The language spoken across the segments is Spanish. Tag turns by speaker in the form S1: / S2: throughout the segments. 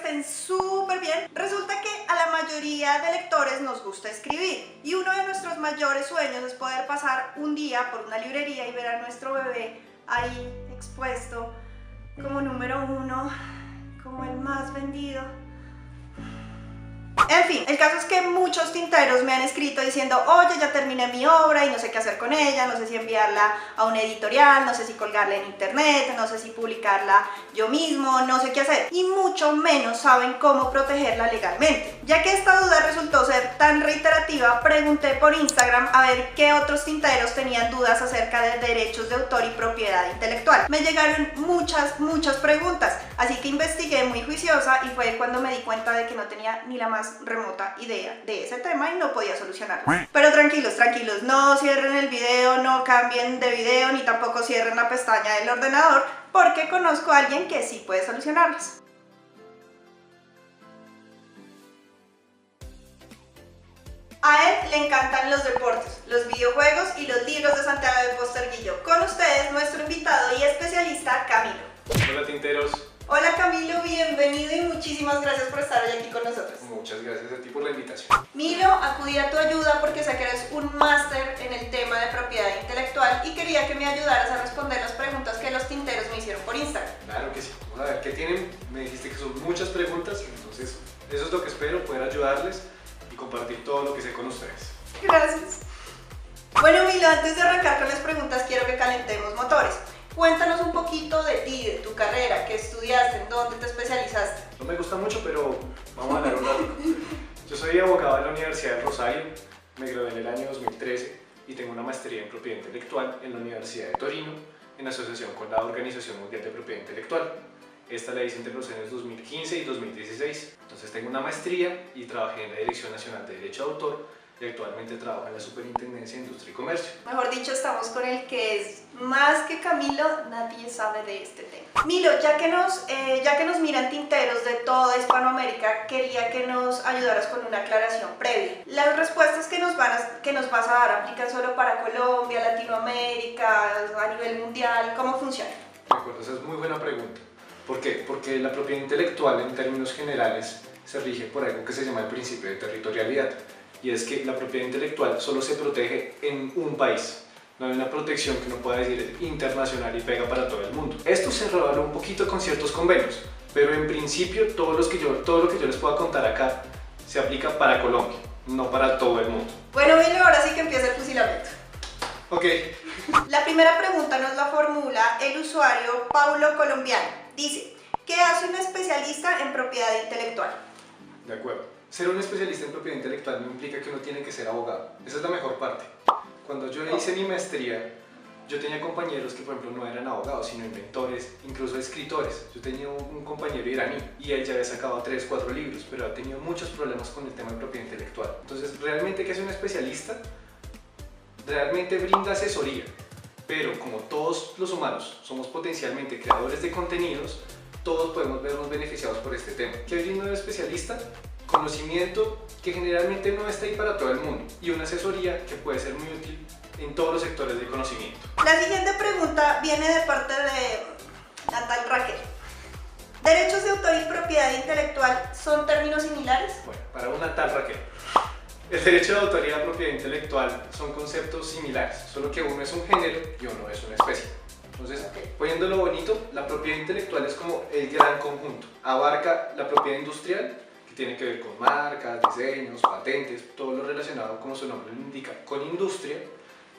S1: estén súper bien. Resulta que a la mayoría de lectores nos gusta escribir y uno de nuestros mayores sueños es poder pasar un día por una librería y ver a nuestro bebé ahí expuesto como número uno, como el más vendido. En fin, el caso es que muchos tinteros me han escrito diciendo: oye, ya terminé mi obra y no sé qué hacer con ella, no sé si enviarla a una editorial, no sé si colgarla en internet, no sé si publicarla yo mismo, no sé qué hacer, y mucho menos saben cómo protegerla legalmente. Ya que esta duda resultó ser tan reiterativa, pregunté por Instagram a ver qué otros tinteros tenían dudas acerca de derechos de autor y propiedad intelectual. Me llegaron muchas preguntas, así que investigué muy juiciosa y fue cuando me di cuenta de que no tenía ni la más remota idea de ese tema y no podía solucionarlo. Pero tranquilos, no cierren el video, no cambien de video, ni tampoco cierren la pestaña del ordenador, porque conozco a alguien que sí puede solucionarlos. A él le encantan los deportes, los videojuegos y los libros de Santiago de Posterguillo. Con ustedes, nuestro invitado y especialista, Camilo.
S2: Hola tinteros.
S1: Hola Camilo, bienvenido y muchísimas gracias por estar hoy aquí con nosotros.
S2: Muchas gracias a ti por la invitación.
S1: Milo, acudí a tu ayuda porque sé que eres un máster en el tema de propiedad intelectual y quería que me ayudaras a responder las preguntas que los tinteros me hicieron por Instagram.
S2: Claro que sí. Vamos a ver qué tienen. Me dijiste que son muchas preguntas, entonces eso es lo que espero, poder ayudarles y compartir todo lo que sé con ustedes.
S1: Gracias. Bueno Milo, antes de arrancar con las preguntas quiero que calentemos motores. Cuéntanos un poquito de ti, de tu carrera, qué estudiaste, en dónde te especializaste.
S2: No me gusta mucho, pero vamos a hablar un rato. Yo soy abogado en la Universidad de Rosario, me gradué en el año 2013 y tengo una maestría en propiedad intelectual en la Universidad de Torino, en asociación con la Organización Mundial de Propiedad Intelectual. Esta la hice entre los años 2015 y 2016. Entonces tengo una maestría y trabajé en la Dirección Nacional de Derecho de Autor y actualmente trabajo en la Superintendencia de Industria y Comercio.
S1: Mejor dicho, estamos con el que es más que Camilo, nadie sabe de este tema. Milo, ya que nos miran tinteros de toda Hispanoamérica, quería que nos ayudaras con una aclaración previa. Las respuestas que nos vas a dar aplican solo para Colombia, Latinoamérica, a nivel mundial, ¿cómo funciona?
S2: De acuerdo, esa es muy buena pregunta. ¿Por qué? Porque la propiedad intelectual en términos generales se rige por algo que se llama el principio de territorialidad. Y es que la propiedad intelectual solo se protege en un país. No hay una protección que uno pueda decir internacional y pega para todo el mundo. Esto se revaló un poquito con ciertos convenios, pero en principio todo lo que yo les pueda contar acá se aplica para Colombia, no para todo el mundo.
S1: Bueno, Milo, ahora sí que empieza el fusilamiento.
S2: Ok.
S1: La primera pregunta nos la formula el usuario Paulo Colombiano. Dice: ¿qué hace un especialista en propiedad intelectual?
S2: De acuerdo. Ser un especialista en propiedad intelectual no implica que uno tiene que ser abogado. Esa es la mejor parte. Cuando yo hice mi maestría, yo tenía compañeros que, por ejemplo, no eran abogados, sino inventores, incluso escritores. Yo tenía un compañero iraní y él ya había sacado 3 o 4 libros, pero ha tenido muchos problemas con el tema de propiedad intelectual. Entonces, realmente, ¿qué hace un especialista? Realmente brinda asesoría, pero como todos los humanos somos potencialmente creadores de contenidos, todos podemos vernos beneficiados por este tema. ¿Qué brinda un especialista? Conocimiento que generalmente no está ahí para todo el mundo y una asesoría que puede ser muy útil en todos los sectores del conocimiento.
S1: La siguiente pregunta viene de parte de Natal Raquel. ¿Derechos de autor y propiedad intelectual son términos similares?
S2: Bueno, para una tal Raquel, el derecho de autor y la propiedad intelectual son conceptos similares, solo que uno es un género y uno es una especie. Entonces, poniéndolo bonito, la propiedad intelectual es como el gran conjunto. Abarca la propiedad industrial, tiene que ver con marcas, diseños, patentes, todo lo relacionado, como su nombre lo indica, con industria.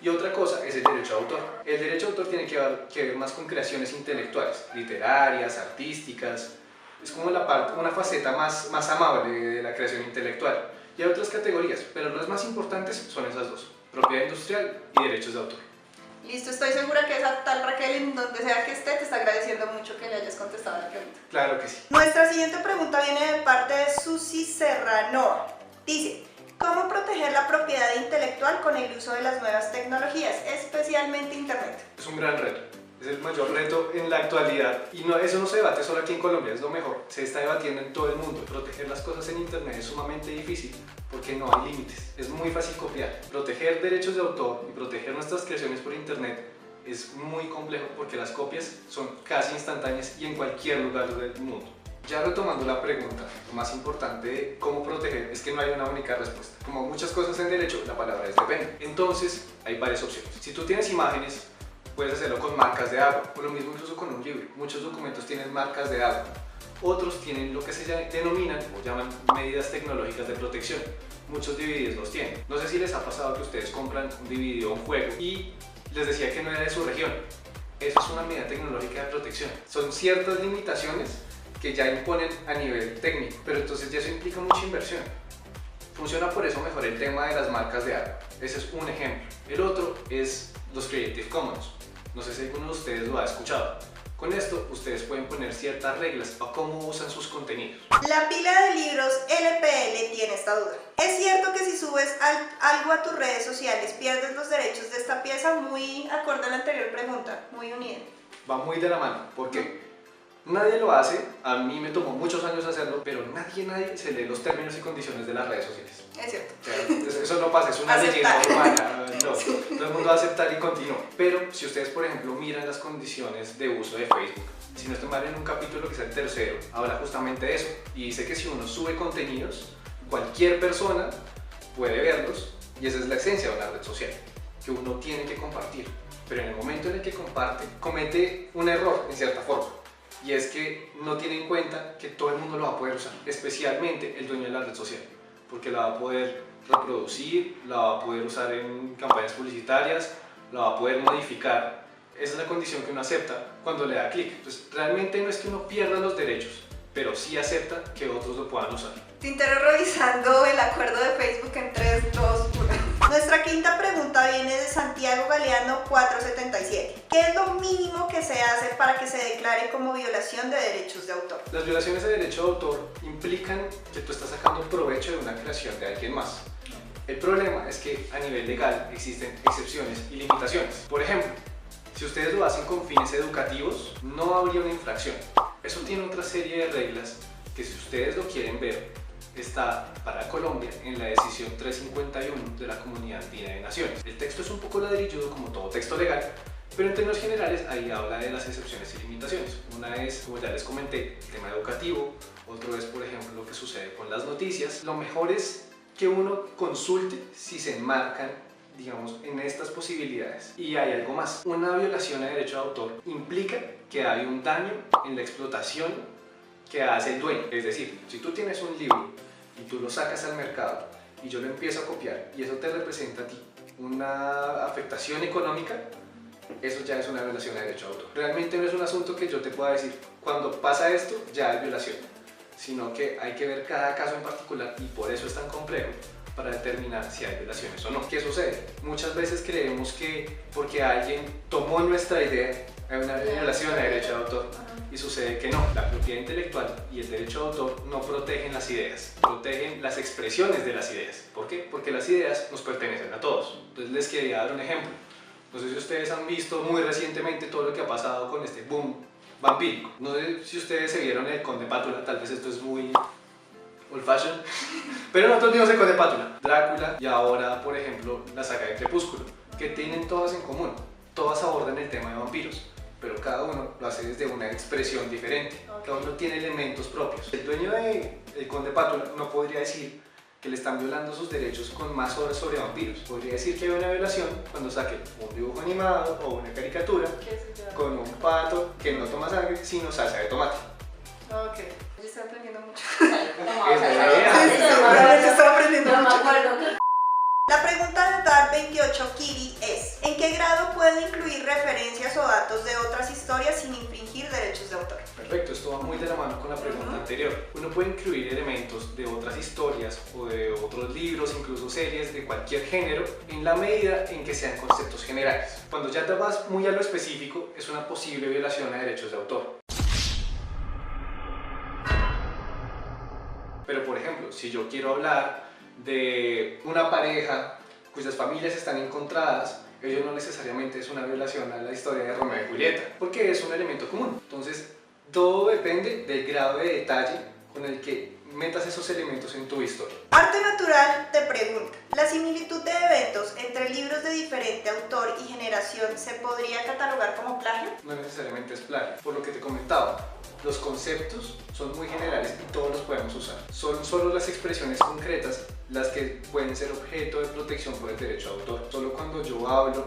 S2: Y otra cosa es el derecho de autor. El derecho de autor tiene que ver más con creaciones intelectuales, literarias, artísticas. Es como una faceta más amable de la creación intelectual. Y hay otras categorías, pero las más importantes son esas dos: propiedad industrial y derechos de autor.
S1: Listo, estoy segura que esa tal Raquel, en donde sea que esté, te está agradeciendo mucho que le hayas contestado la pregunta.
S2: Claro que sí.
S1: Nuestra siguiente pregunta viene de parte de Susi Serrano. Dice: ¿cómo proteger la propiedad intelectual con el uso de las nuevas tecnologías, especialmente Internet?
S2: Es un gran reto. Es el mayor reto en la actualidad y eso no se debate solo aquí en Colombia, es lo mejor. Se está debatiendo en todo el mundo. Proteger las cosas en Internet es sumamente difícil porque no hay límites. Es muy fácil copiar. Proteger derechos de autor y proteger nuestras creaciones por Internet es muy complejo porque las copias son casi instantáneas y en cualquier lugar del mundo. Ya retomando la pregunta, lo más importante de cómo proteger es que no hay una única respuesta. Como muchas cosas en derecho, la palabra es depende. Entonces, hay varias opciones. Si tú tienes imágenes, puedes hacerlo con marcas de agua, o lo mismo incluso con un libro. Muchos documentos tienen marcas de agua. Otros tienen lo que se denominan o llaman medidas tecnológicas de protección. Muchos DVDs los tienen. No sé si les ha pasado que ustedes compran un DVD o un juego y les decía que no era de su región. Eso es una medida tecnológica de protección. Son ciertas limitaciones que ya imponen a nivel técnico, pero entonces ya eso implica mucha inversión. Funciona por eso mejor el tema de las marcas de agua. Ese es un ejemplo. El otro es los Creative Commons. No sé si alguno de ustedes lo ha escuchado. Con esto, ustedes pueden poner ciertas reglas a cómo usan sus contenidos.
S1: La pila de libros LPL tiene esta duda. ¿Es cierto que si subes algo a tus redes sociales pierdes los derechos de esta pieza? Muy acorde a la anterior pregunta, muy unida.
S2: Va muy de la mano, porque nadie lo hace, a mí me tomó muchos años hacerlo, pero nadie se lee los términos y condiciones de las redes sociales.
S1: Es cierto.
S2: O sea, eso no pasa, es una leyenda urbana, no, todo el mundo va a aceptar y continúa. Pero si ustedes, por ejemplo, miran las condiciones de uso de Facebook, si no estoy mal, en un capítulo que es el tercero, habla justamente de eso y dice que si uno sube contenidos, cualquier persona puede verlos y esa es la esencia de una red social, que uno tiene que compartir. Pero en el momento en el que comparte, comete un error en cierta forma. Y es que no tiene en cuenta que todo el mundo lo va a poder usar, especialmente el dueño de la red social, porque la va a poder reproducir, la va a poder usar en campañas publicitarias, la va a poder modificar. Esa es la condición que uno acepta cuando le da clic. Entonces, realmente no es que uno pierda los derechos, pero sí acepta que otros lo puedan usar.
S1: Tintero revisando el acuerdo de Facebook en 3, 2, 1. Nuestra quinta pregunta viene de Santiago Galeano 477. ¿Qué es lo mínimo que se hace para que se declare como violación de derechos de autor?
S2: Las violaciones de derecho de autor implican que tú estás sacando provecho de una creación de alguien más. El problema es que a nivel legal existen excepciones y limitaciones. Por ejemplo, si ustedes lo hacen con fines educativos, no habría una infracción. Eso tiene otra serie de reglas que, si ustedes lo quieren ver, está para Colombia en la decisión 351 de la Comunidad Andina de Naciones. El texto es un poco ladrilludo como todo texto legal, pero en términos generales ahí habla de las excepciones y limitaciones. Una es, como ya les comenté, el tema educativo, otro es, por ejemplo, lo que sucede con las noticias. Lo mejor es que uno consulte si se enmarcan, digamos, en estas posibilidades. Y hay algo más. Una violación a derecho de autor implica que hay un daño en la explotación que hace el dueño. Es decir, si tú tienes un libro y tú lo sacas al mercado y yo lo empiezo a copiar y eso te representa a ti una afectación económica, eso ya es una violación de derecho de autor. Realmente no es un asunto que yo te pueda decir, cuando pasa esto ya es violación, sino que hay que ver cada caso en particular y por eso es tan complejo para determinar si hay violaciones o no. ¿Qué sucede? Muchas veces creemos que porque alguien tomó nuestra idea hay una violación de derecho de autor. Y sucede que no, la propiedad intelectual y el derecho de autor no protegen las ideas, protegen las expresiones de las ideas. ¿Por qué? Porque las ideas nos pertenecen a todos. Entonces les quería dar un ejemplo. No sé si ustedes han visto muy recientemente todo lo que ha pasado con este boom vampírico. No sé si ustedes se vieron El Conde Pátula, tal vez esto es muy old fashion, pero nosotros vimos El Conde Pátula, Drácula y ahora, por ejemplo, la saga de Crepúsculo, que tienen todas en común. Todas abordan el tema de vampiros, pero cada uno lo hace desde una expresión diferente. Cada uno tiene elementos propios. El dueño de El Conde Pátula no podría decir que le están violando sus derechos con más obras sobre vampiros. Podría decir que hay una violación cuando saque un dibujo animado o una caricatura con un pato que no toma sangre, sino salsa de tomate.
S1: Ok, yo estoy aprendiendo mucho.
S2: Estaba
S1: aprendiendo mucho. La pregunta de Dar28 Kiri es: ¿en qué grado puedo incluir referencias o datos de otras historias sin infringir derechos de autor?
S2: Perfecto, esto va muy de la mano con la pregunta anterior. Uno puede incluir elementos de otras historias o de otros libros, incluso series de cualquier género, en la medida en que sean conceptos generales. Cuando ya te vas muy a lo específico, es una posible violación a derechos de autor. Pero, por ejemplo, si yo quiero hablar de una pareja cuyas familias están encontradas, ello no necesariamente es una violación a la historia de Romeo y Julieta, porque es un elemento común. Entonces, todo depende del grado de detalle con el que metas esos elementos en tu historia.
S1: Arte Natural te pregunta, ¿la similitud de eventos entre libros de diferente autor y generación se podría catalogar como plagio?
S2: No necesariamente es plagio, por lo que te comentaba. Los conceptos son muy generales y todos los podemos usar. Son solo las expresiones concretas las que pueden ser objeto de protección por el derecho de autor. Solo cuando yo hablo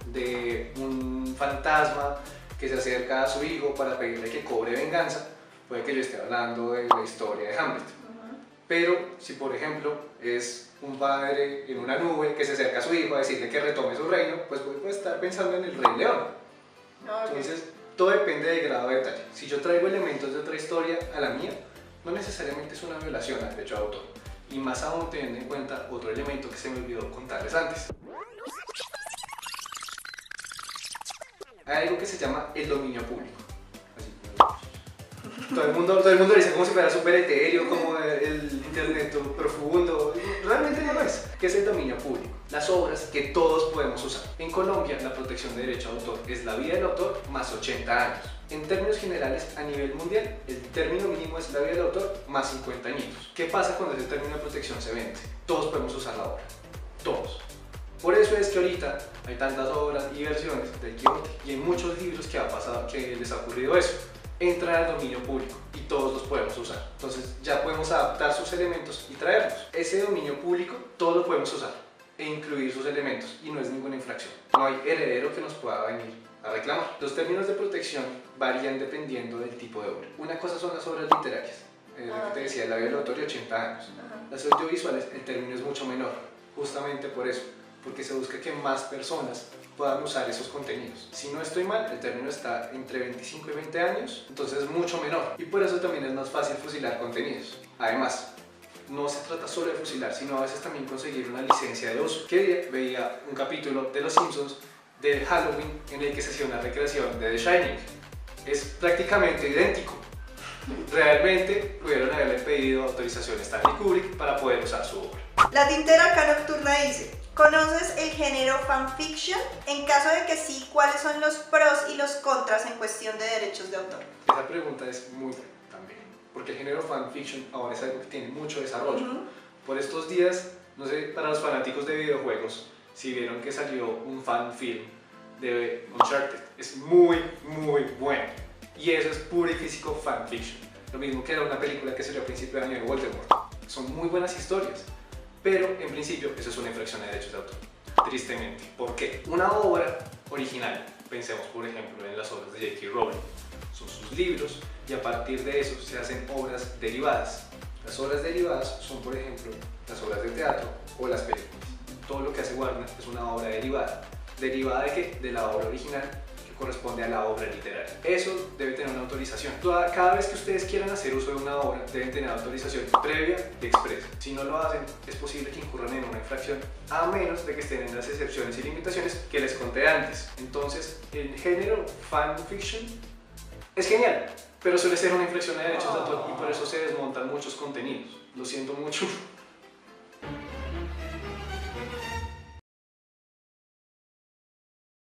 S2: de un fantasma que se acerca a su hijo para pedirle que cobre venganza, puede que yo esté hablando de la historia de Hamlet. Pero si por ejemplo es un padre en una nube que se acerca a su hijo a decirle que retome su reino, pues puede estar pensando en el Rey León. Entonces, todo depende del grado de detalle. Si yo traigo elementos de otra historia a la mía, no necesariamente es una violación al derecho de autor. Y más aún teniendo en cuenta otro elemento que se me olvidó contarles antes. Hay algo que se llama el dominio público. Todo el mundo lo dice como si fuera súper etéreo, como el internet profundo. Realmente no lo es. ¿Qué es el dominio público? Las obras que todos podemos usar. En Colombia, la protección de derecho de autor es la vida del autor más 80 años. En términos generales, a nivel mundial, el término mínimo es la vida del autor más 50 añitos. ¿Qué pasa cuando ese término de protección se vence? Todos podemos usar la obra. Todos. Por eso es que ahorita hay tantas obras y versiones del Quijote y hay muchos libros que les ha ocurrido eso. Entran al dominio público y todos los podemos usar. Entonces ya podemos adaptar sus elementos y traerlos. Ese dominio público todos lo podemos usar e incluir sus elementos y no es ninguna infracción. No hay heredero que nos pueda venir a reclamar. Los términos de protección varían dependiendo del tipo de obra. Una cosa son las obras literarias, lo que te decía, la vida del autor de 80 años. Las audiovisuales, el término es mucho menor, justamente por eso, porque se busca que más personas puedan usar esos contenidos. Si no estoy mal, el término está entre 25 y 20 años, entonces es mucho menor y por eso también es más fácil fusilar contenidos. Además, no se trata solo de fusilar, sino a veces también conseguir una licencia de uso. ¿Qué día veía un capítulo de Los Simpsons de Halloween en el que se hacía una recreación de The Shining? Es prácticamente idéntico. Realmente pudieron haberle pedido autorización a Stanley Kubrick para poder usar su obra.
S1: La tintera acá nocturna dice, ¿conoces el género fanfiction? En caso de que sí, ¿cuáles son los pros y los contras en cuestión de derechos de autor?
S2: Esa pregunta es muy buena también, porque el género fanfiction ahora es algo que tiene mucho desarrollo. Por estos días, no sé, para los fanáticos de videojuegos, si vieron que salió un fan film de Uncharted, es muy bueno. Y eso es puro y físico fanfiction. Lo mismo que era una película que salió a principio de año de Voldemort. Son muy buenas historias, pero en principio eso es una infracción de derechos de autor. Tristemente. ¿Por qué? Una obra original, pensemos por ejemplo en las obras de J.K. Rowling, son sus libros y a partir de eso se hacen obras derivadas. Las obras derivadas son por ejemplo las obras de teatro o las películas. Todo lo que hace Warner es una obra derivada. ¿Derivada de qué? De la obra original, que corresponde a la obra literaria. Eso debe tener una autorización. Cada vez que ustedes quieran hacer uso de una obra, deben tener autorización previa y expresa. Si no lo hacen, es posible que incurran en una infracción, a menos de que estén en las excepciones y limitaciones que les conté antes. Entonces, el género fanfiction es genial, pero suele ser una infracción de derechos de autor y por eso se desmontan muchos contenidos. Lo siento mucho.